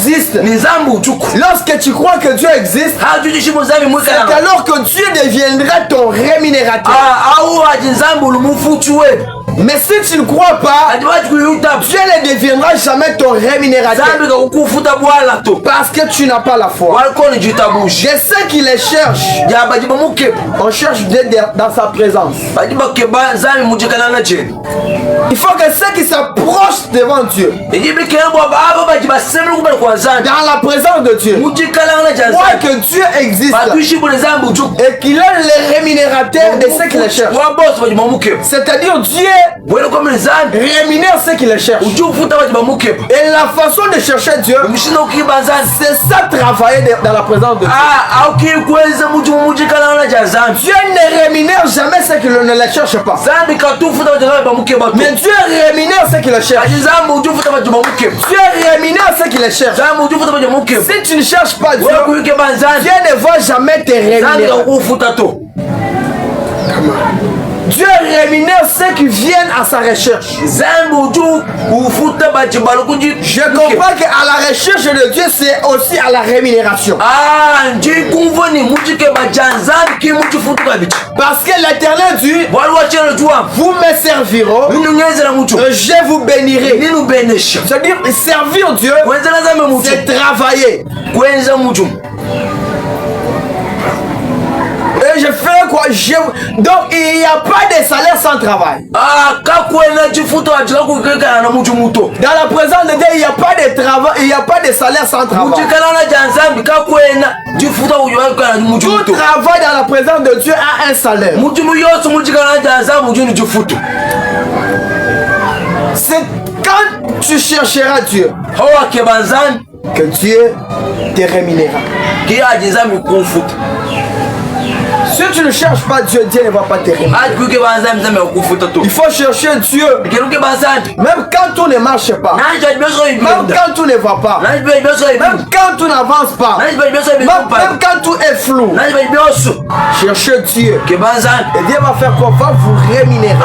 existe, lorsque tu crois que Dieu existe, c'est alors que Dieu deviendra ton rémunérateur. Mais si tu ne crois pas, Dieu ne deviendra jamais ton rémunérateur. Parce que tu n'as pas la foi. Et ceux qui les cherchent, on cherche Dieu dans sa présence. Il faut que ceux qui s'approchent devant Dieu, dans la présence de Dieu, croient que Dieu existe et qu'il est le rémunérateur de ceux qui le cherchent. C'est-à-dire Dieu rémunère ceux qui le cherchent. Et la façon de chercher Dieu, c'est ça, travailler dans la présence de Dieu. Dieu ne rémunère jamais ceux qui ne le cherchent pas. Mais Dieu rémunère ceux qui le cherchent. Dieu rémunère ceux qui le cherchent. Si tu ne cherches pas Dieu, Dieu ne va jamais te rémunérer. Dieu rémunère ceux qui viennent à sa recherche. Je comprends qu'à la recherche de Dieu, c'est aussi à la rémunération. Parce que l'Éternel dit, vous me servirez, je vous bénirai. C'est-à-dire, servir Dieu, c'est travailler. Et je fais quoi? Donc il n'y a pas de salaire sans travail. Dans la présence de Dieu, il n'y a pas de travail, il n'y a pas de salaire sans travail. Tout travail dans la présence de Dieu a un salaire. C'est quand tu chercheras Dieu que Dieu te rémunérera. Si tu ne cherches pas Dieu, Dieu ne va pas te rémunérer. Il faut chercher Dieu. Même quand tout ne marche pas. Même quand tout ne va pas. Même quand tout n'avance pas. Même quand tout est flou. Cherchez Dieu. Et Dieu va faire quoi? Va vous rémunérer.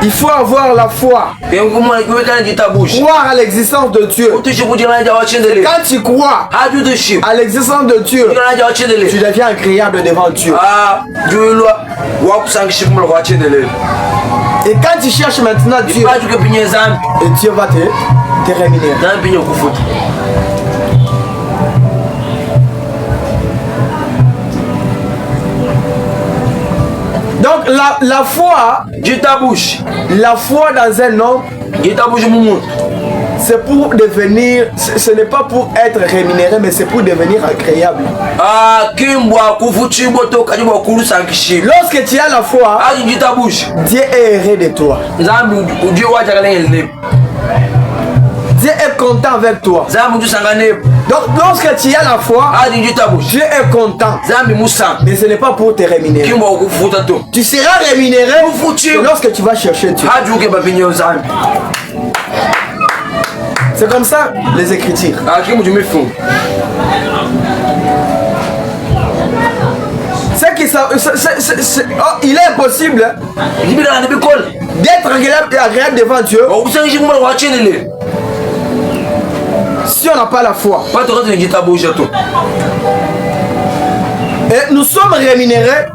Il faut avoir la foi. Croire à l'existence de Dieu. Quand tu crois à l'existence de Dieu, tu deviens agréable devant Dieu. Et quand tu cherches maintenant Dieu, et Dieu va te rémunérer. Donc la foi, la foi dans un homme, c'est pour devenir, ce n'est pas pour être rémunéré, mais c'est pour devenir agréable. Lorsque tu as la foi, Dieu est heureux de toi. Dieu est content avec toi. Donc lorsque tu as la foi, Dieu est content. Mais ce n'est pas pour te rémunérer. Tu seras rémunéré lorsque tu vas chercher Dieu. C'est comme ça les Écritures. Il est impossible d'être agréable devant Dieu si on n'a pas la foi. Et nous sommes rémunérés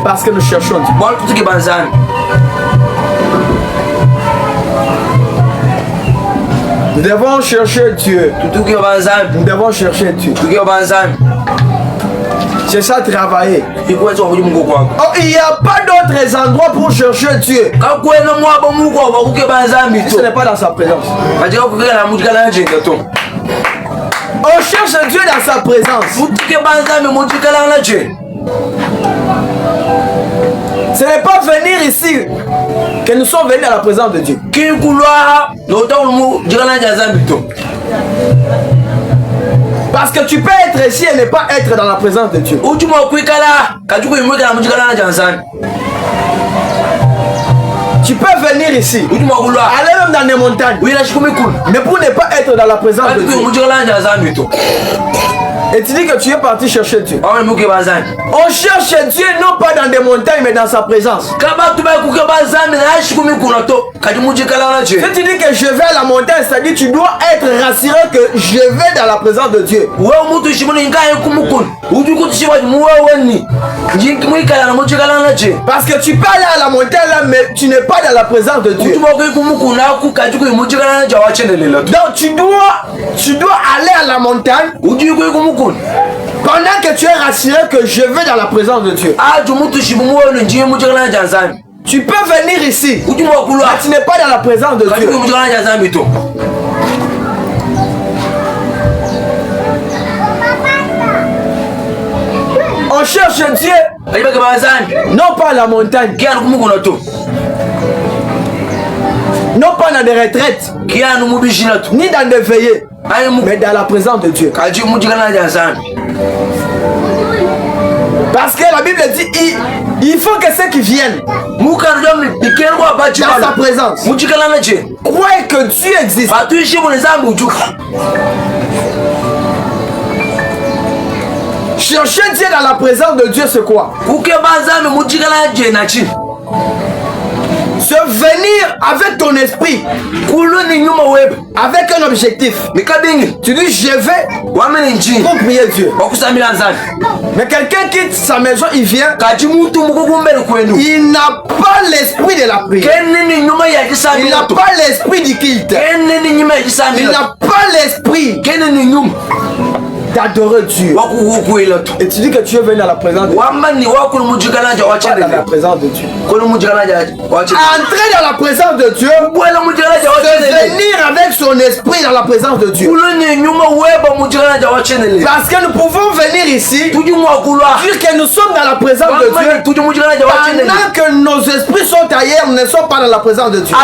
parce que nous cherchons Dieu. Nous devons chercher Dieu. Nous devons chercher Dieu. C'est ça, travailler. Oh, il n'y a pas d'autres endroits pour chercher Dieu. Ce n'est pas dans sa présence. On cherche Dieu dans sa présence. Ce n'est pas venir ici que nous sommes venus dans la présence de Dieu. Parce que tu peux être ici et ne pas être dans la présence de Dieu. Tu peux venir ici, aller même dans les montagnes, mais pour ne pas être dans la présence de Dieu. Et tu dis que tu es parti chercher Dieu. On cherche Dieu non pas dans des montagnes mais dans sa présence. Si tu dis que je vais à la montagne, c'est-à-dire que tu dois être rassuré que je vais dans la présence de Dieu. Parce que tu peux aller à la montagne là, mais tu n'es pas dans la présence de Dieu. Donc tu dois aller à la montagne pendant que tu es rassuré que je vais dans la présence de Dieu. Tu peux venir ici, mais tu n'es pas dans la présence de Dieu. On cherche Dieu, non pas à la montagne, non pas dans des retraites, ni dans des veillées, mais dans la présence de Dieu. Parce que la Bible dit il faut que ceux qui viennent dans sa présence croient que Dieu existe. Chercher Dieu dans la présence de Dieu, c'est quoi? Se venir avec ton esprit, avec un objectif. Tu dis je vais pour prier Dieu. Mais quelqu'un quitte sa maison, il vient, il n'a pas l'esprit de la prière, il n'a pas l'esprit du culte, il n'a pas l'esprit d'adorer Dieu. Et tu dis que tu es venu à la présence de Dieu. Pas dans la présence de Dieu. Entrer dans la présence de Dieu, c'est venir avec son esprit dans la présence de Dieu. Parce que nous pouvons venir ici, dire que nous sommes dans la présence de Dieu, pendant que nos esprits sont ailleurs, nous ne sommes pas dans la présence de Dieu.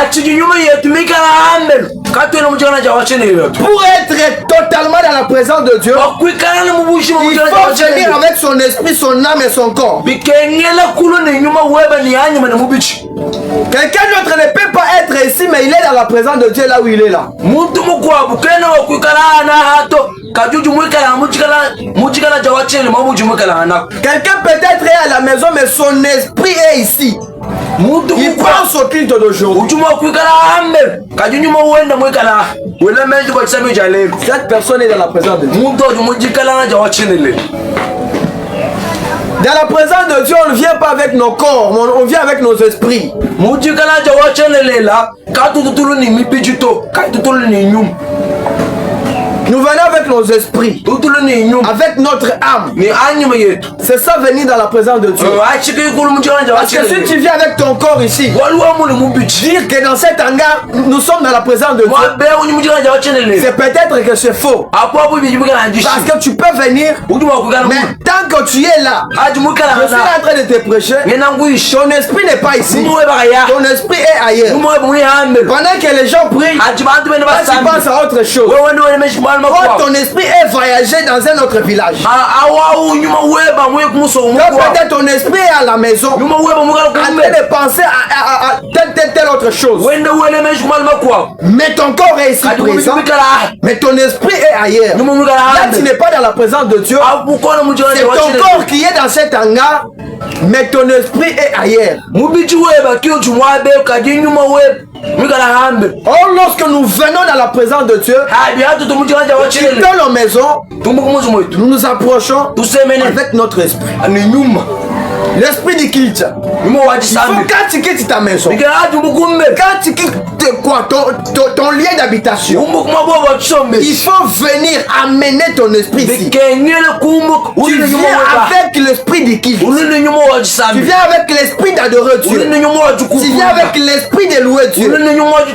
Pour être totalement dans la présence de Dieu, il faut venir avec son esprit, son âme et son corps. Quelqu'un d'autre ne peut pas être ici, mais il est dans la présence de Dieu là où il est là. Quelqu'un peut-être est à la maison, mais son esprit est ici. Il pense au culte d'aujourd'hui. Cette personne est dans la présence de Dieu. Dans la présence de Dieu, on ne vient pas avec nos corps, on vient avec nos esprits. Nous venons avec nos esprits, avec notre âme. C'est ça venir dans la présence de Dieu. Parce que si tu viens avec ton corps ici, dire que dans cet hangar, nous sommes dans la présence de Dieu, c'est peut-être que c'est faux. Parce que tu peux venir, mais tant que tu es là, je suis en train de te prêcher, ton esprit n'est pas ici, ton esprit est ailleurs. Pendant que les gens prient, tu penses à autre chose. Quand ton esprit est voyagé dans un autre village, peut-être ton esprit est à la maison, en train de penser à telle autre chose. Mais ton corps est ici présent, mais ton esprit est ailleurs. Là, tu n'es pas dans la présence de Dieu. C'est ton corps qui est dans cet hangar, mais ton esprit est ailleurs. Or, lorsque nous venons dans la présence de Dieu, dans nos maisons, nous nous approchons avec notre esprit. L'esprit du culte. Quand tu quittes ta maison, quand tu quittes quoi, ton lieu d'habitation, il faut venir amener ton esprit ici. Tu viens avec l'esprit du culte. Tu viens avec l'esprit d'adorer Dieu. Tu viens avec l'esprit de louer Dieu.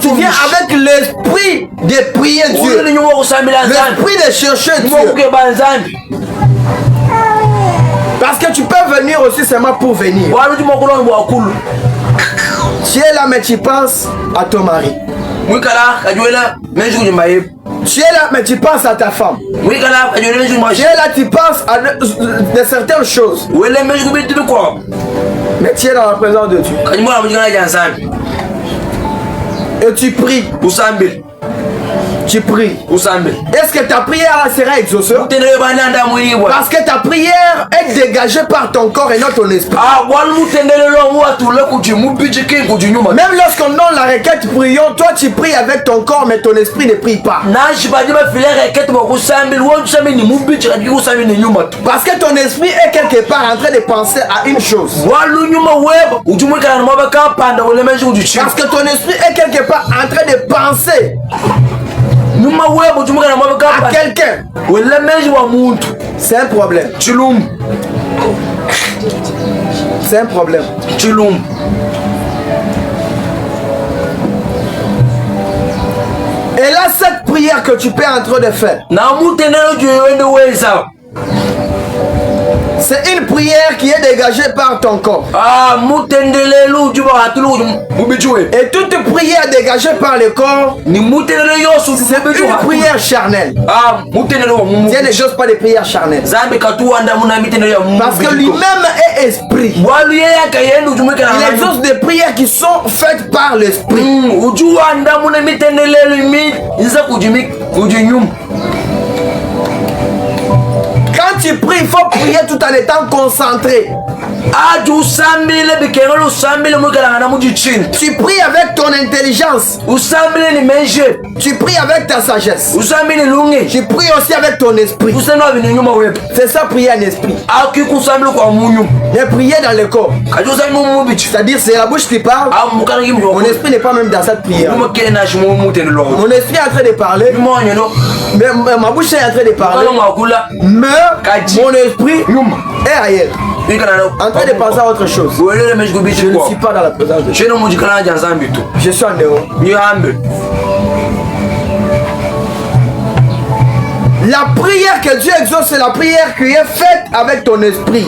Tu viens avec l'esprit de prier Dieu. L'esprit de chercher Dieu. Parce que tu peux venir aussi seulement pour venir. Tu es là mais tu penses à ton mari. Tu es là mais tu penses à ta femme. Tu es là tu penses à de certaines choses. Mais tu es dans la présence de Dieu. Et tu pries. Tu pries. Est-ce que ta prière sera exaucée? Parce que ta prière est dégagée par ton corps et non ton esprit. Même lorsqu'on donne la requête, prions, toi tu pries avec ton corps mais ton esprit ne prie pas. Parce que ton esprit est quelque part en train de penser à une chose. Parce que ton esprit est quelque part en train de penser à quelqu'un. C'est un problème. C'est un problème. Et là, cette prière que tu peux en train de faire, c'est une prière qui est dégagée par ton corps. Et toute prière dégagée par le corps, c'est une prière charnelle. Dieu ne chose pas de prière charnelle. Parce que lui-même est esprit. Il exauce des prières qui sont faites par l'esprit. Quand tu pries, il faut prier tout en étant concentré. Tu pries avec ton intelligence. Tu pries avec ta sagesse. Tu pries aussi avec ton esprit. C'est ça, prier en esprit. Mais prier dans le corps, c'est-à-dire c'est la bouche qui parle. Mon esprit n'est pas même dans cette prière. Mon esprit est en train de parler, mais ma bouche est en train de parler, mais mon esprit est ailleurs, en train de penser à autre chose. Je ne suis pas dans la présence de Dieu. Je suis en dehors. La prière que Dieu exauce, c'est la prière qui est faite avec ton esprit.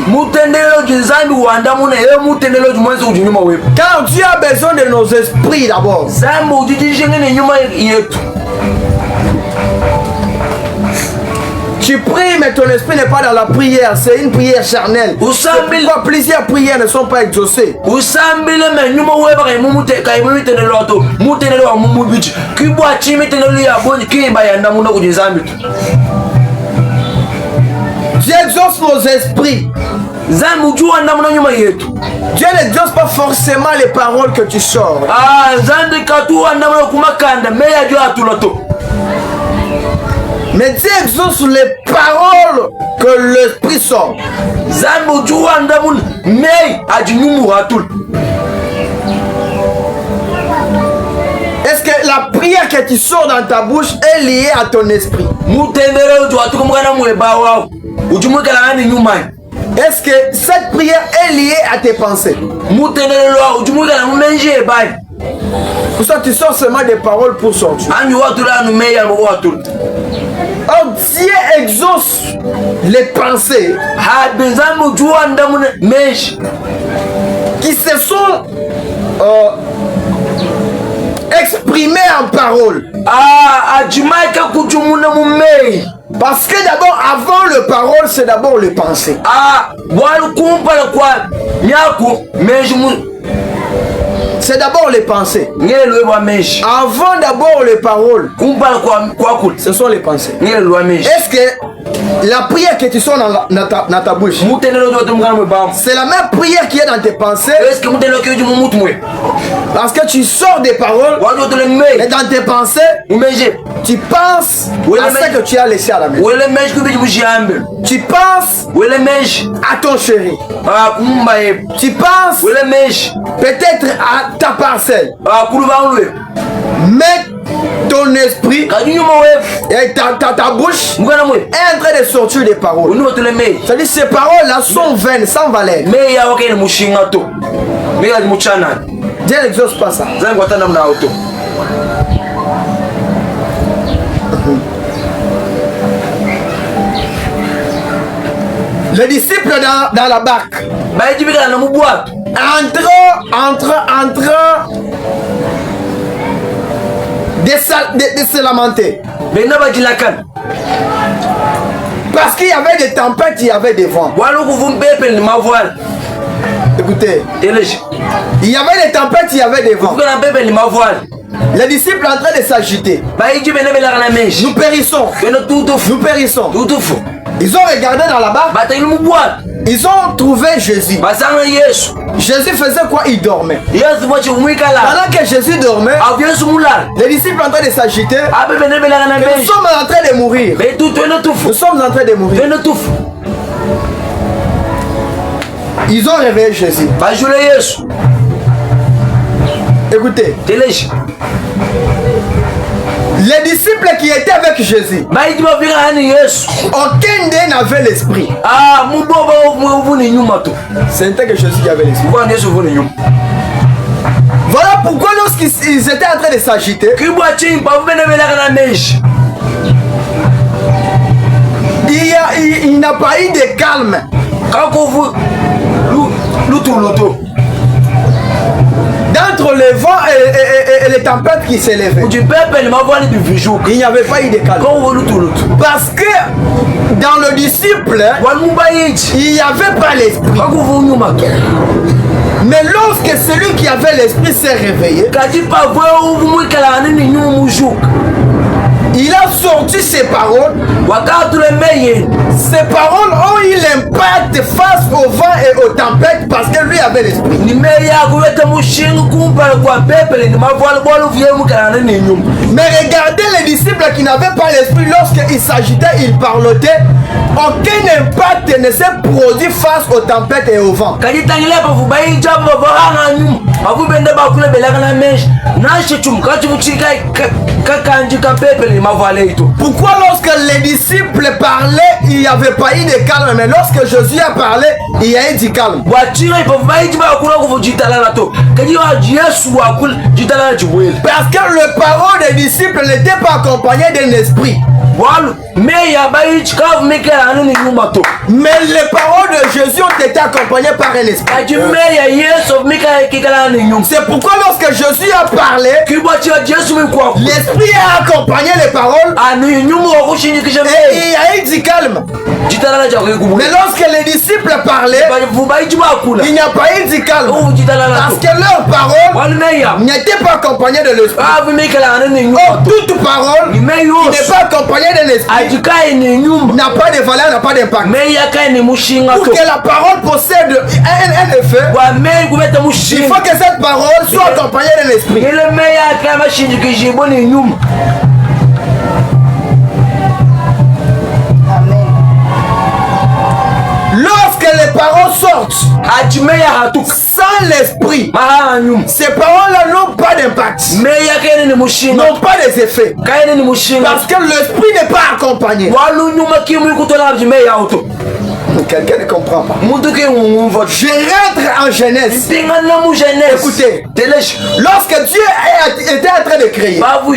Car Dieu a besoin de nos esprits d'abord. Tu pries, mais ton esprit n'est pas dans la prière. C'est une prière charnelle. Pourquoi plusieurs prières ne sont pas exaucées? Dieu exauce nos esprits. Dieu n'exauce pas forcément les paroles que tu sors. Mais Dieu exauce les paroles que l'esprit sort. Est-ce que la prière que tu sors dans ta bouche est liée à ton esprit? Est-ce que cette prière est liée à tes pensées? Pour ça, tu sors seulement des paroles pour sortir. Oh, Dieu exauce les pensées qui se sont exprimées en paroles. Parce que d'abord, avant le parole, c'est d'abord le pensée. C'est d'abord les pensées. Avant d'abord les paroles, ce sont les pensées. Est-ce que la prière que tu sors dans ta bouche, c'est la même prière qui est dans tes pensées? Parce que tu sors des paroles, et dans tes pensées, tu penses à ce que tu as laissé à la maison. Tu penses à ton chéri. Tu penses peut-être à ta parcelle. Mais ton esprit et ta bouche est en train de sortir des paroles. C'est-à-dire ces paroles-là sont vaines, sans valeur. Dieu n'exauce pas ça. Les disciples dans la barque, en train de se lamenter. Parce qu'il y avait des tempêtes, il y avait des vents. Écoutez, il y avait des tempêtes, il y avait des vents. Les disciples en train de s'agiter. Nous périssons. Nous périssons. Ils ont regardé dans la barque. Ils ont trouvé Jésus. Jésus faisait quoi? Il dormait. Pendant que Jésus dormait, les disciples en train de s'agiter. Nous sommes en train de mourir. Nous sommes en train de mourir. Ils ont réveillé Jésus. Écoutez. Les disciples qui étaient avec Jésus, aucun d'eux n'avait l'esprit. C'était que Jésus qui avait l'esprit. Voilà pourquoi lorsqu'ils étaient en train de s'agiter, il n'a pas eu de calme. D'entre le vent et les tempêtes qui s'élevaient, il n'y avait pas eu de calme. Parce que dans le disciple, il n'y avait pas l'esprit. Mais lorsque celui qui avait l'esprit s'est réveillé, il a sorti ses paroles. Ces paroles ont eu l'impact face au vent et aux tempêtes parce que lui avait l'esprit. Mais regardez les disciples qui n'avaient pas l'esprit, lorsqu'ils s'agitaient, ils parlotaient, aucun impact ne s'est produit face aux tempêtes et au vent. Pourquoi lorsque les disciples parlaient, il n'y avait pas eu de calme, mais lorsque Jésus a parlé, il y a eu du calme? Parce que le parole des disciples n'était pas accompagné d'un esprit. Mais les paroles de Jésus ont été accompagnées par un esprit. C'est pourquoi lorsque Jésus a parlé, l'esprit a accompagné les paroles et il y a eu du calme. Mais lorsque les disciples parlaient, il n'y a pas eu du calme. Parce que leurs paroles n'étaient pas accompagnées de l'esprit. Or, toute parole qui n'est pas accompagnée de l'esprit n'a pas de valeur, n'a pas d'impact. Pour que la parole possède un effet, il faut que cette parole soit accompagnée de l'esprit. Lorsque les paroles sortent sans l'esprit, ces paroles-là n'ont pas d'impact, n'ont pas d'effet, parce que l'esprit n'est pas accompagné. Quelqu'un ne comprend pas. Je rentre en Genèse. Écoutez, lorsque Dieu était en train de créer, lorsque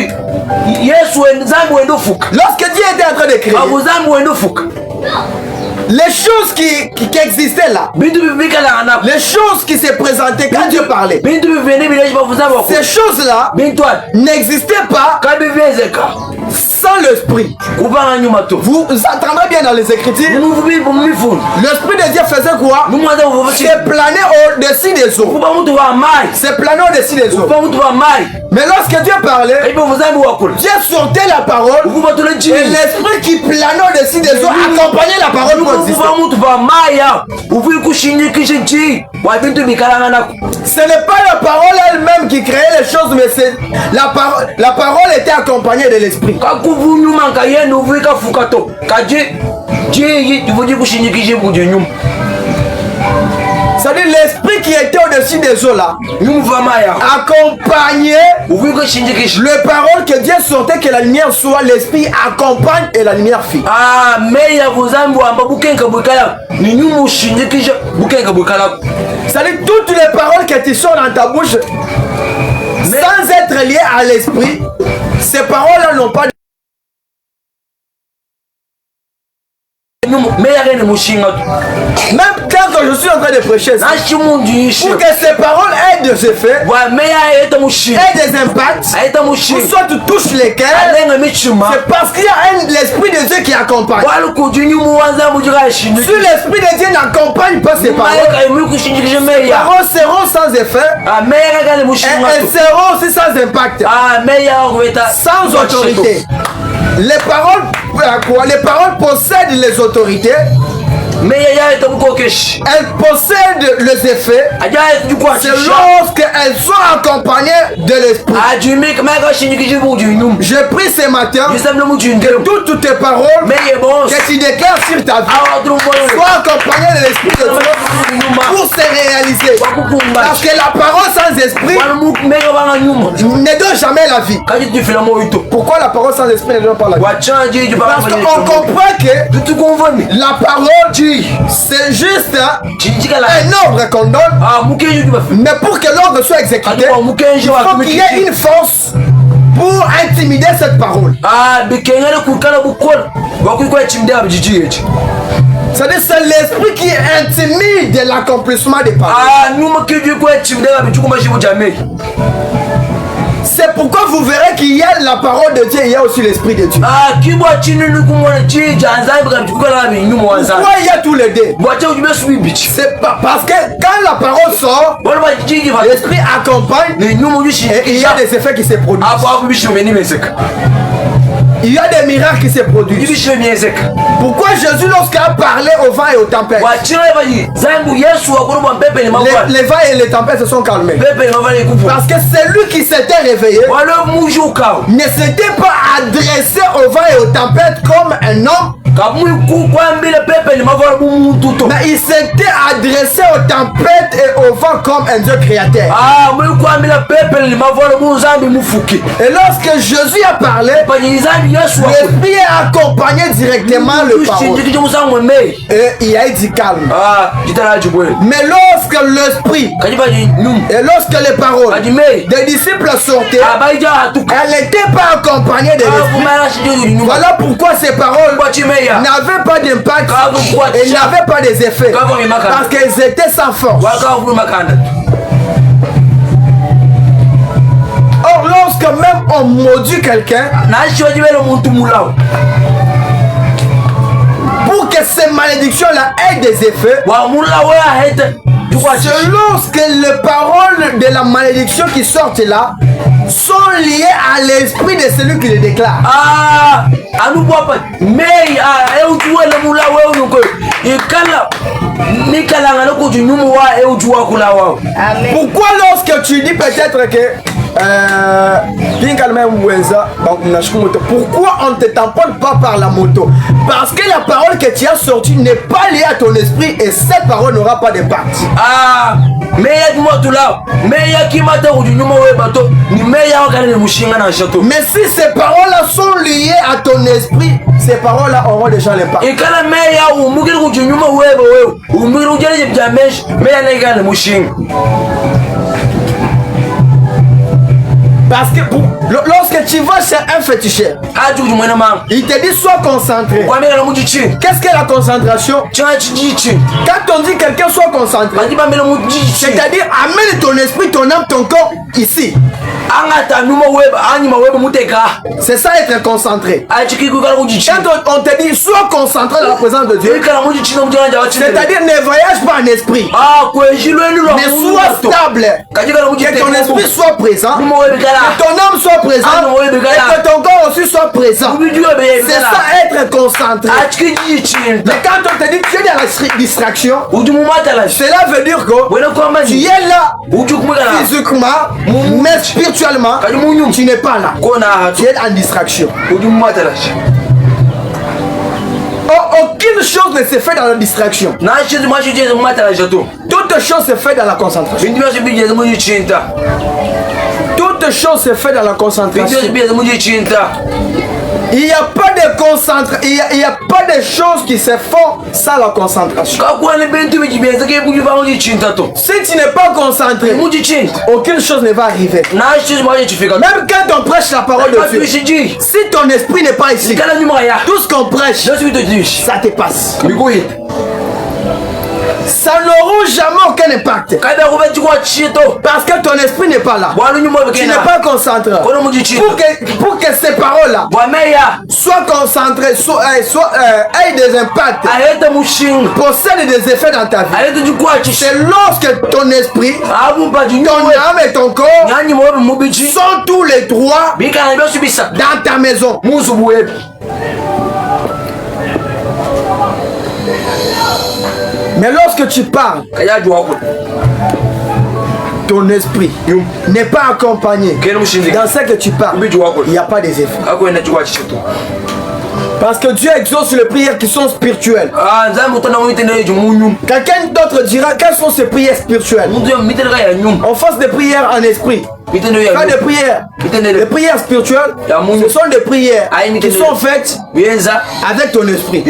Dieu était en train de créer, les choses qui existaient là, les choses qui se présentaient quand Dieu parlait, ces choses-là n'existaient pas sans l'esprit. Vous entendrez bien dans les Écritures, l'esprit de Dieu faisait quoi? C'est planer au-dessus des eaux. C'est planer au-dessus des eaux. Mais lorsque Dieu parlait, Dieu sortait la parole et l'esprit qui planait au-dessus des eaux accompagnait la parole pour exister. Ce n'est pas la parole elle-même qui créait les choses, mais c'est la parole était accompagnée de l'esprit. C'est-à-dire l'esprit qui était au-dessus des eaux là accompagnait le parole que Dieu sortait que la lumière soit, l'esprit accompagne et la lumière fit. C'est-à-dire toutes les paroles que tu sors dans ta bouche sans être liées à l'esprit, ces paroles-là n'ont pas Même quand je suis en train de prêcher ça, pour que ces paroles aient des effets, aient des impacts, ou soit tu touches les cœurs, c'est parce qu'il y a l'Esprit de Dieu qui accompagne. Si l'Esprit de Dieu n'accompagne pas ces paroles seront sans effet, elles seront aussi sans impact, sans autorité. Les paroles possèdent les autorités. Elles possèdent les effets. C'est lorsqu'elles sont accompagnées de l'esprit. Je prie ce matin que toutes tes paroles que tu déclares sur ta vie soient accompagnées de l'esprit de Dieu pour se réaliser. Parce que la parole sans esprit ne donne jamais la vie. Pourquoi la parole sans esprit ne donne pas la vie? Parce qu'on comprend que la parole, c'est juste un ordre qu'on donne, mais pour que l'ordre soit exécuté, il faut qu'il y ait une force pour intimider cette parole. C'est-à-dire c'est l'esprit qui intimide l'accomplissement des paroles. C'est pourquoi vous verrez qu'il y a la parole de Dieu et il y a aussi l'esprit de Dieu. Pourquoi il y a tous les deux? C'est parce que quand la parole sort, l'esprit accompagne et il y a des effets qui se produisent. Il y a des miracles qui se produisent. Pourquoi Jésus, lorsqu'il a parlé au vent et aux tempêtes, les vents et les tempêtes se sont calmés? Parce que celui qui s'était réveillé ne s'était pas adressé au vent et aux tempêtes comme un homme, mais il s'était adressé aux tempêtes et au vent comme un Dieu créateur. Et lorsque Jésus a parlé, l'esprit a accompagné directement le parole. Et il a dit calme. Mais lorsque l'esprit et lorsque les paroles des disciples sortaient, elles n'étaient pas accompagnées de l'esprit. Voilà pourquoi ces paroles n'avaient pas d'impact et n'avaient pas des effets. Parce qu'elles étaient sans force. Or, lorsque même on maudit quelqu'un, pour que ces malédictions-là aient des effets, c'est lorsque les paroles de la malédiction qui sortent là sont liées à l'esprit de celui qui les déclare. Pourquoi lorsque tu dis peut-être que pourquoi on ne te tamponne pas par la moto? Parce que la parole que tu as sortie n'est pas liée à ton esprit et cette parole n'aura pas d'impact. Mais si ces paroles-là sont liées à ton esprit, ces paroles-là auront déjà l'impact. Parce que lorsque tu vas chez un féticheur, il te dit sois concentré. Qu'est-ce que la concentration? Quand on dit quelqu'un soit concentré, c'est-à-dire amène ton esprit, ton âme, ton corps ici. C'est ça être concentré. Quand on te dit sois concentré dans la présence de Dieu, c'est-à-dire ne voyage pas en esprit, mais sois stable. Que ton esprit soit présent, que ton âme soit présente et que ton corps aussi soit présent. C'est ça être concentré. Mais quand on te dit tu es dans la distraction, cela veut dire que tu es là physiquement, mais spirituellement tu n'es pas là. Tu es en distraction. Aucune chose ne se fait dans la distraction. Toute chose se fait dans la concentration. Toute chose se fait dans la concentration. Il n'y a pas de concentration. Il y a pas de choses qui se font sans la concentration. Si tu n'es pas concentré, aucune chose ne va arriver. Même quand on prêche la parole de Dieu, si ton esprit n'est pas ici, tout ce qu'on prêche, ça te passe. Ça n'aura jamais aucun impact. Parce que ton esprit n'est pas là. Tu n'es pas concentré. Pour que ces paroles-là soient concentrées, aient des impacts, possèdent des effets dans ta vie. C'est lorsque ton esprit, ton âme et ton corps sont tous les trois dans ta maison. Mais lorsque tu parles, ton esprit n'est pas accompagné dans ce que tu parles, il n'y a pas des effets. Parce que Dieu exauce les prières qui sont spirituelles. Quelqu'un d'autre dira quelles sont ces prières spirituelles. On fasse des prières en esprit. Pas des prières. Les prières spirituelles, ce sont des prières qui sont faites avec ton esprit.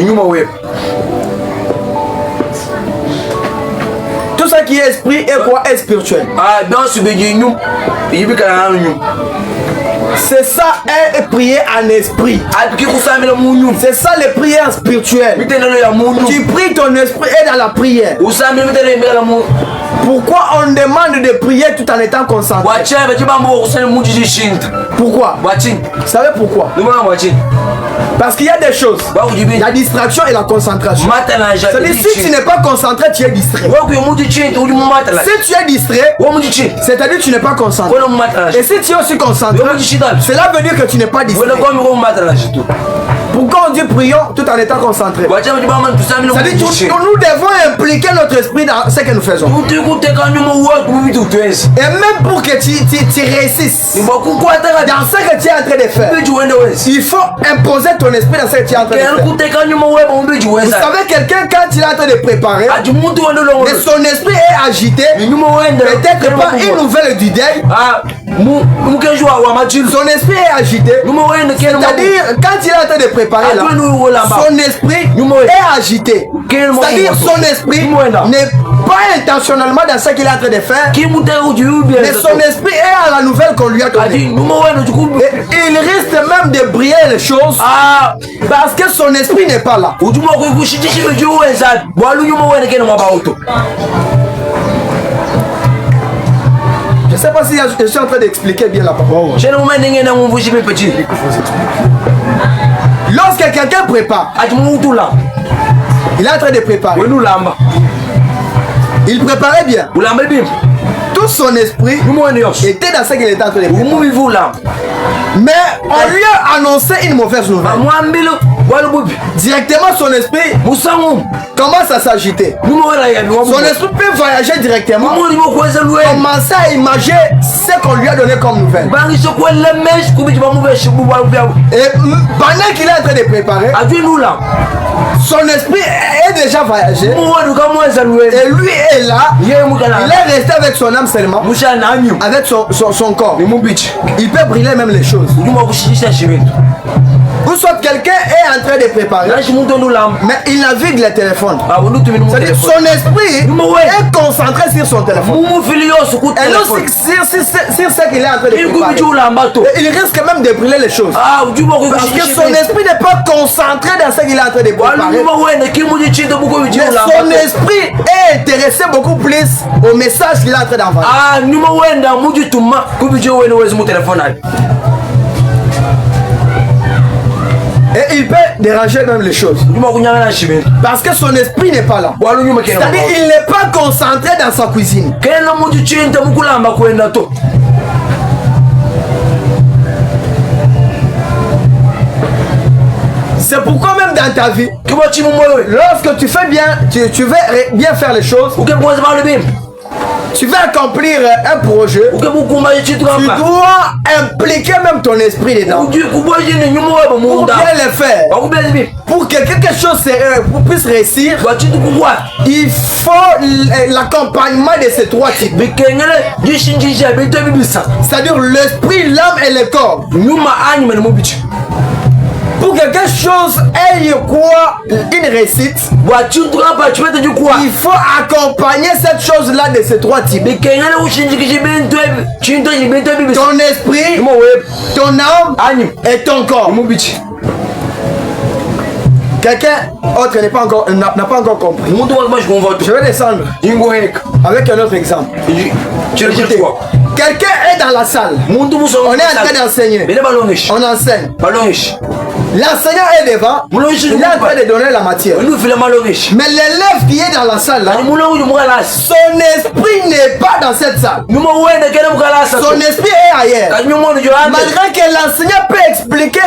Tout ça qui est esprit et quoi est spirituel. C'est ça est prier en esprit. C'est ça les prières spirituelles. Tu pries, ton esprit est dans la prière. Pourquoi on demande de prier tout en étant concentré? Pourquoi? Vous savez pourquoi? Parce qu'il y a des choses. La distraction et la concentration. C'est-à-dire si tu n'es pas concentré, tu es distrait. Si tu es distrait, c'est-à-dire que tu n'es pas concentré. Et si tu es aussi concentré, cela veut dire que tu n'es pas distrait. Pourquoi on dit prions tout en étant concentré? C'est-à-dire que nous devons impliquer notre esprit dans ce que nous faisons. Et même pour que tu réussisses dans ce que tu es en train de faire, il faut imposer ton esprit dans ce que tu es en train de faire. Vous savez, quelqu'un quand il est en train de préparer, et son esprit est agité, peut-être pas une nouvelle du deuil, son esprit est agité, c'est-à-dire quand il est en train de préparer là, son esprit est agité, c'est-à-dire son esprit n'est pas intentionnellement dans ce qu'il est en train de faire, mais son esprit est à la nouvelle qu'on lui a donnée. Et il risque même de briller les choses parce que son esprit n'est pas là. Je ne sais pas si je suis en train d'expliquer bien la parole. Lorsque quelqu'un prépare, il est en train de préparer. Il préparait bien. Tout son esprit était dans ce qu'il était en train de préparer. Mais on lui a annoncé une mauvaise nouvelle. Directement son esprit commence à s'agiter. Son esprit peut voyager directement, commencer à imaginer ce qu'on lui a donné comme nouvelle. Et pendant qu'il est en train de préparer, son esprit est déjà voyagé. Et lui est là. Il est resté avec son âme seulement, avec son corps. Il peut brûler même les choses. Ou soit quelqu'un est en train de préparer, mais il navigue le téléphone. C'est-à-dire son esprit est concentré sur son téléphone. Et non sur ce qu'il est en train de préparer. Et il risque même de brûler les choses. Parce que son esprit n'est pas concentré dans ce qu'il est en train de préparer. Mais son esprit est intéressé beaucoup plus au message qu'il est en train d'envoyer. Et il peut déranger même les choses. Parce que son esprit n'est pas là. C'est-à-dire qu'il n'est pas concentré dans sa cuisine. C'est pourquoi même dans ta vie, lorsque tu fais bien, tu veux bien faire les choses, tu veux accomplir un projet, tu dois impliquer même ton esprit dedans. Pour bien le faire. Pour que quelque chose puisse réussir, il faut l'accompagnement de ces trois types. C'est-à-dire l'esprit, l'âme et le corps. pour que quelque chose ait quoi, une réussite, il faut accompagner cette chose-là de ces 3 types. Ton esprit, ton âme et ton corps. Quelqu'un autre n'a pas encore compris. Je vais descendre avec un autre exemple. Quelqu'un est dans la salle. On est en train d'enseigner. On enseigne. L'enseignant est devant. Il est en train de donner la matière. Mais l'élève qui est dans la salle, là, son esprit n'est pas dans cette salle. Son esprit est ailleurs. Malgré que l'enseignant peut expliquer. À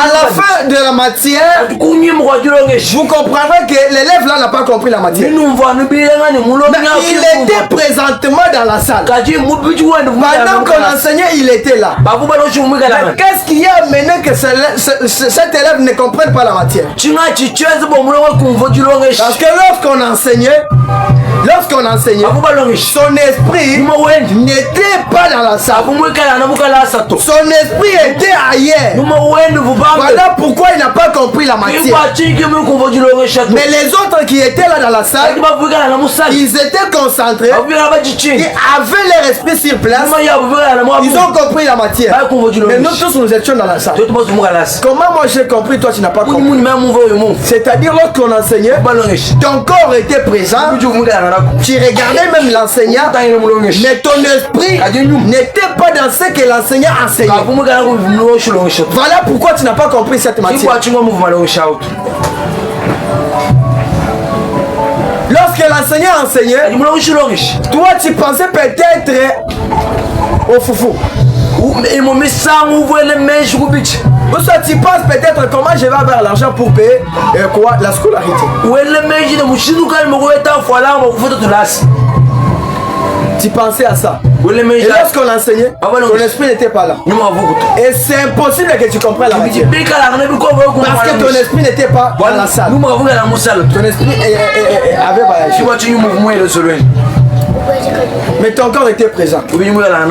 la fin de la matière, vous comprendrez que l'élève là n'a pas compris la matière. Il était présentement dans la salle. Pendant qu'on enseignait, il était là. Qu'est-ce qui a amené que cet élève ne comprenne pas la matière? Parce que lorsqu'on enseignait, son esprit n'était pas dans la salle. Son esprit était ailleurs. Voilà pourquoi il n'a pas compris la matière. Mais les autres qui étaient là dans la salle, ils étaient concentrés, ils avaient leur esprit sur place, ils ont compris la matière. Mais nous tous nous étions dans la salle. Comment moi j'ai compris, toi tu n'as pas compris? C'est-à-dire lorsqu'on enseignait, ton corps était présent, tu regardais même l'enseignant, mais ton esprit n'était pas dans ce que l'enseignant enseignait. Voilà pourquoi tu n'as pas compris cette matière. Lorsque l'enseignant enseignait, toi tu pensais peut-être au foufou. Soit tu penses peut-être comment je vais avoir l'argent pour payer la scolarité. Tu pensais à ça. Et lorsqu'on enseignait, ton esprit n'était pas là. Et c'est impossible que tu comprennes la matière. Parce que ton esprit n'était pas dans la salle. Ton esprit avait voyagé. Mais ton corps était présent.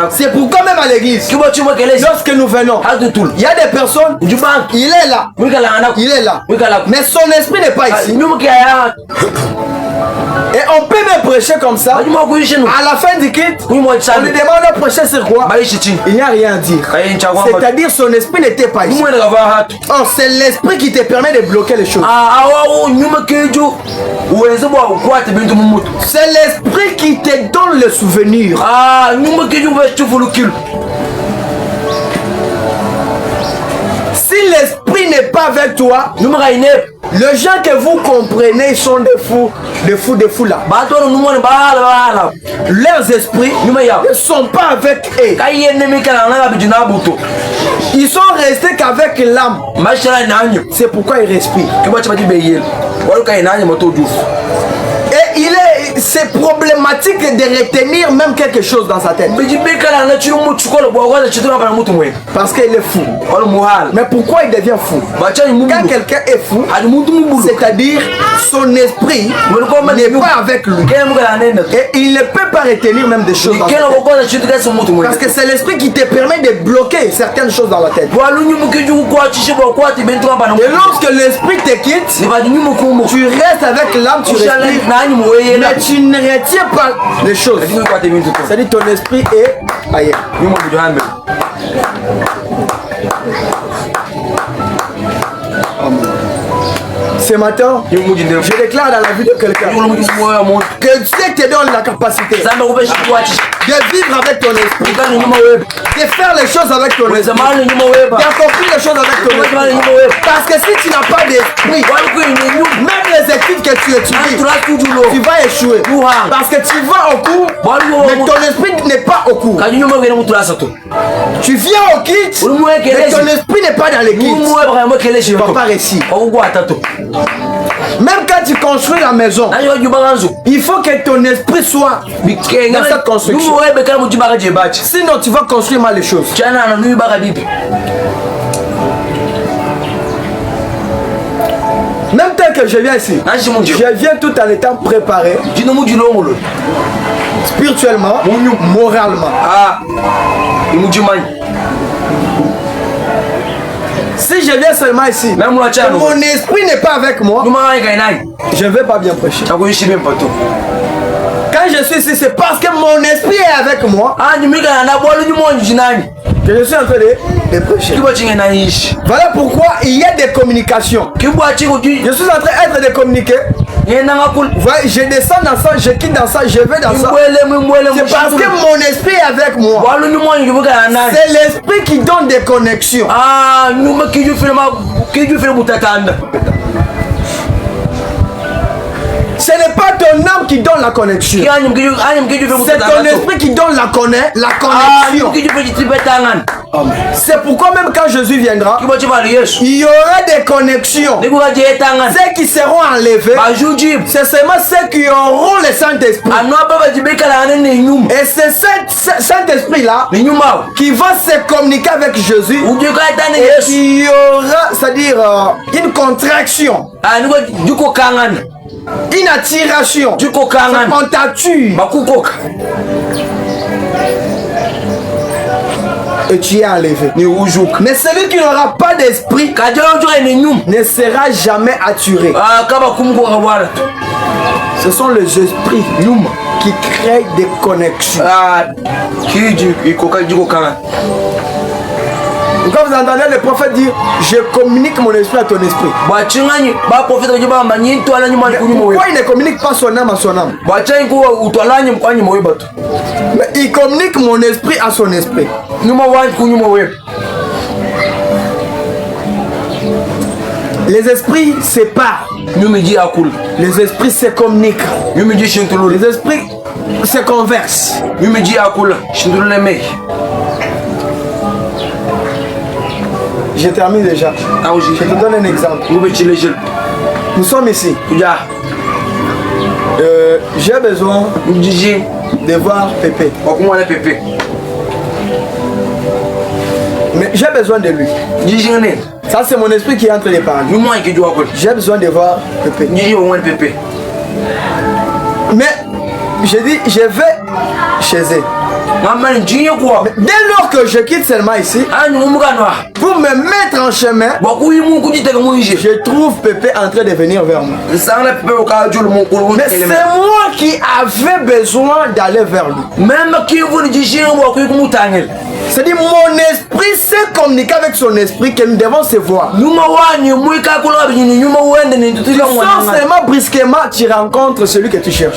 C'est pourquoi même à l'église, lorsque nous venons, il y a des personnes, il est là, mais son esprit n'est pas ici. Et on peut même prêcher comme ça. À la fin du culte, on lui demande de prêcher sur quoi? Il n'y a rien à dire. C'est-à-dire son esprit n'était pas ici. Oh, c'est l'esprit qui te permet de bloquer les choses. C'est l'esprit qui te donne le souvenir. Si l'esprit n'est pas avec toi, les gens que vous comprenez sont des fous là. Leurs esprits ne sont pas avec eux. Ils sont restés qu'avec l'âme. C'est pourquoi ils respirent. Et c'est problématique de retenir même quelque chose dans sa tête. Parce qu'il est fou. Mais pourquoi il devient fou? Quand quelqu'un est fou, c'est-à-dire son esprit n'est pas avec lui. Et il ne peut pas retenir même des choses dans sa tête. Parce que c'est l'esprit qui te permet de bloquer certaines choses dans la tête. Et lorsque l'esprit te quitte, tu restes avec l'âme, tu respires, mais tu ne retiens pas les choses. C'est-à-dire ton esprit est ailleurs. Ce matin, je déclare dans la vie de quelqu'un que Dieu te donne la capacité de vivre avec ton esprit, de faire les choses avec ton esprit, d'accomplir les choses avec ton esprit. Parce que si tu n'as pas d'esprit, même les études que tu étudies, tu vas échouer. Parce que tu vas au cours, mais ton esprit n'est pas au cours. Tu viens au kit, mais ton esprit n'est pas dans les kits. Tu ne vas pas réussir. Même quand tu construis la maison, il faut que ton esprit soit dans cette construction. Sinon tu vas construire mal les choses. Même tel que je viens ici, je viens tout en étant préparé spirituellement, moralement. Si je viens seulement ici, mon esprit n'est pas avec moi, je ne vais pas bien prêcher. Quand je suis ici, c'est parce que mon esprit est avec moi que je suis en train de prêcher. Voilà pourquoi il y a des communications. Je suis en train d'être de communiquer. Ouais, je descends dans ça, je quitte dans ça, je vais dans ça. C'est parce que mon esprit est avec moi. C'est l'esprit qui donne des connexions. Ce n'est pas ton âme qui donne la connexion. C'est ton esprit qui donne la connexion. C'est pourquoi même quand Jésus viendra, il y aura des connexions. Ceux qui seront enlevés, c'est seulement ceux qui auront le Saint-Esprit. Et c'est ce Saint-Esprit-là qui va se communiquer avec Jésus. Et il y aura, c'est-à-dire une contraction. Une attiration. On t'attire. Et tu es enlevé. Mais celui qui n'aura pas d'esprit ne sera jamais attiré. Ce sont les esprits qui créent des connexions. Quand vous entendez le prophète dire, je communique mon esprit à ton esprit. Pourquoi il ne communique pas son âme à son âme? Mais il communique mon esprit à son esprit. Les esprits séparent. Les esprits se communiquent. Les esprits se conversent. Je termine déjà. Je te donne un exemple. Nous sommes ici. J'ai besoin de voir Pépé. Mais j'ai besoin de lui. Ça c'est mon esprit qui est en train de parler. J'ai besoin de voir Pépé. Mais je dis, je vais chez eux. Dès lors que je quitte seulement ici, pour me mettre en chemin, je trouve Pépé en train de venir vers moi. Mais c'est moi qui avais besoin d'aller vers lui. C'est-à-dire mon esprit sait communiquer avec son esprit que nous devons se voir. Forcément, brusquement, tu rencontres celui que tu cherches.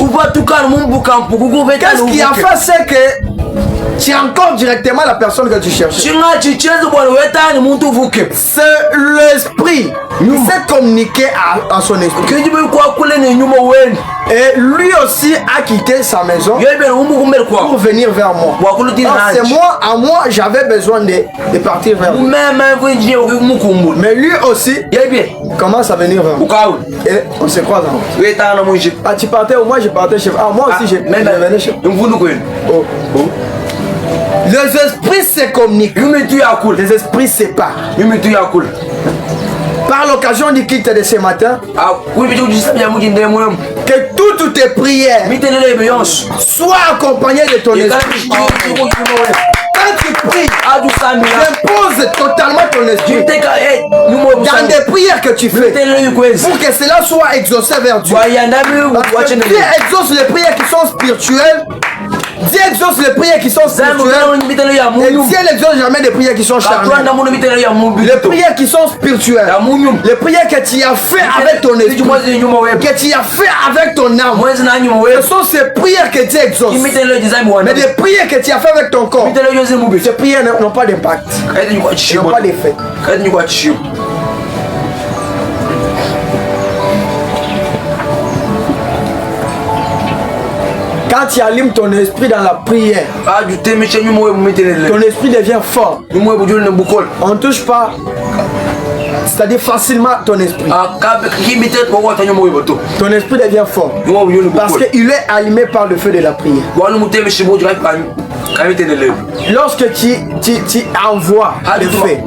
Qu'est-ce qui a fait, c'est que tu rencontres directement la personne que tu cherches. C'est l'esprit qui sait communiquer à son esprit. Et lui aussi a quitté sa maison pour venir vers moi. C'est moi, à moi, j'avais besoin de partir vers lui. Mais lui aussi commence à venir vers moi. Et on se croise en route. Ah, tu partais ou moi je partais chez vous. Ah, moi aussi je venais chez vous. Les esprits se communiquent. Les esprits se séparent. Par l'occasion du culte de ce matin, que toutes tes prières soient accompagnées de ton esprit. Quand tu pries, impose totalement ton esprit dans des prières que tu fais pour que cela soit exaucé vers Dieu. Dieu exauce les prières qui sont spirituelles. Dieu exauce les prières qui sont spirituelles. Et Dieu n'exauce jamais des prières qui sont charnelles. Les prières qui sont spirituelles. Les prières que tu as fait avec ton esprit. Que tu as fait avec ton âme. Ce sont ces prières que Dieu exauce. Mais des prières que tu as fait avec ton corps, ces prières n'ont pas d'impact. N'ont pas d'effet. Quand tu allumes ton esprit dans la prière, ton esprit devient fort. On ne touche pas, c'est-à-dire facilement ton esprit. Ton esprit devient fort parce qu'il est allumé par le feu de la prière. Lorsque tu envoies le feu,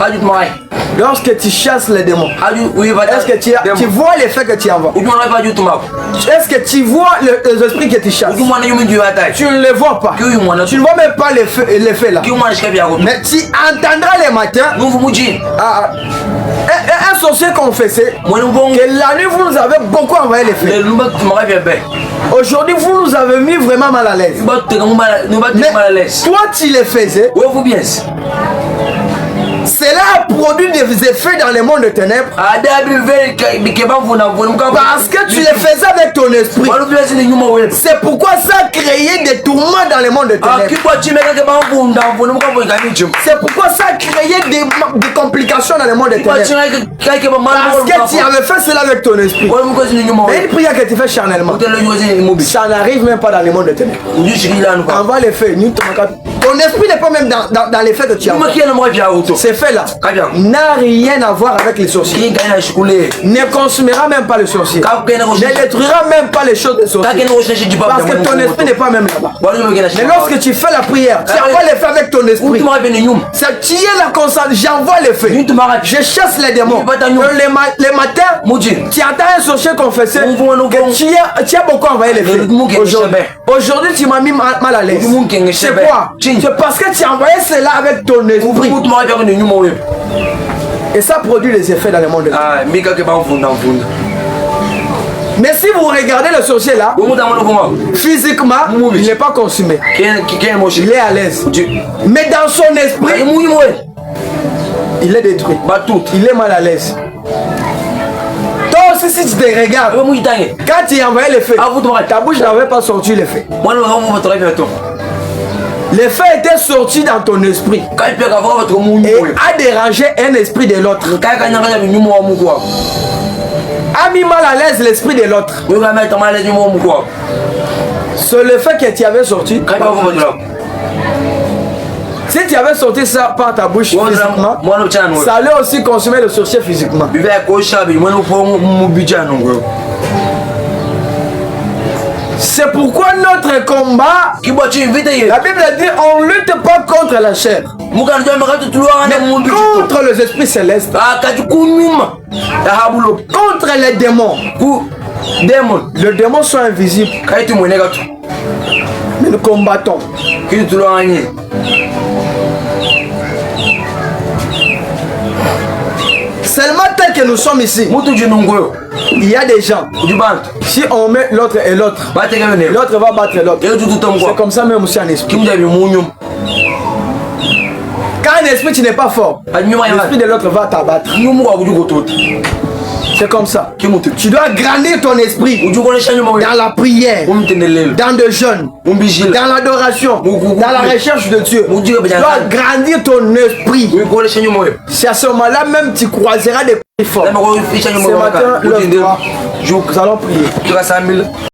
Lorsque tu chasses les démons, est-ce que tu vois l'effet que tu envoies? Est-ce que tu vois les esprits que tu chasses? Tu ne les vois pas. Tu ne vois même pas l'effet là. Mais tu entendras les matins un sorcier confessé que la nuit vous nous avez beaucoup envoyé l'effet. Aujourd'hui vous nous avez mis vraiment mal à l'aise. Mais toi tu les faisais. Cela a produit des effets dans le monde de ténèbres. Parce que tu les faisais avec ton esprit. C'est pourquoi ça a créé des tourments dans le monde de ténèbres. C'est pourquoi ça a créé des complications dans le monde de ténèbres. Parce que tu avais fait cela avec ton esprit. Mais une prière que tu fais charnellement, ça n'arrive même pas dans le monde de ténèbres. On va les faire. Ton esprit n'est pas même dans les faits que tu as. Ces faits-là n'a rien à voir avec les sorciers. Ne consumera même pas les sorciers. Ne détruira même pas les choses des sorciers. Parce que ton esprit n'est pas même là-bas. Mais lorsque tu fais la prière, tu envoies les faits avec ton esprit. Tu es la constante. J'envoie les faits. Je chasse les démons. Les matins, tu entends un sorcier confesser que tu as beaucoup envoyé les faits. Aujourd'hui, tu m'as mis mal à l'aise. C'est quoi? C'est parce que tu as envoyé cela avec ton esprit. Et ça produit des effets dans le monde. Mais si vous regardez le sorcier là, physiquement, il n'est pas consumé. Il est à l'aise. Mais dans son esprit, il est détruit. Il est mal à l'aise. Toi aussi, si tu te regardes, quand tu as envoyé les faits, ta bouche n'avait pas sorti les faits. Les faits étaient sortis dans ton esprit et a dérangé un esprit de l'autre. A mis mal à l'aise l'esprit de l'autre. C'est le fait que tu avais sorti. Si tu avais sorti ça par ta bouche physiquement, ça allait aussi consommer le sorcier physiquement. C'est pourquoi notre combat, la Bible dit, on ne lutte pas contre la chair, mais contre les esprits célestes, contre les démons. Les démons sont invisibles, mais nous combattons. Seulement tel que nous sommes ici, il y a des gens. Si on met l'autre et l'autre, l'autre va battre l'autre. C'est comme ça même aussi en esprit. Quand un esprit tu n'es pas fort, l'esprit de l'autre va t'abattre. C'est comme ça. Tu dois grandir ton esprit dans la prière, dans le jeûne, dans l'adoration, dans la recherche de Dieu. Tu dois grandir ton esprit. C'est à ce moment-là même tu croiseras des forts. Ce matin, nous allons prier.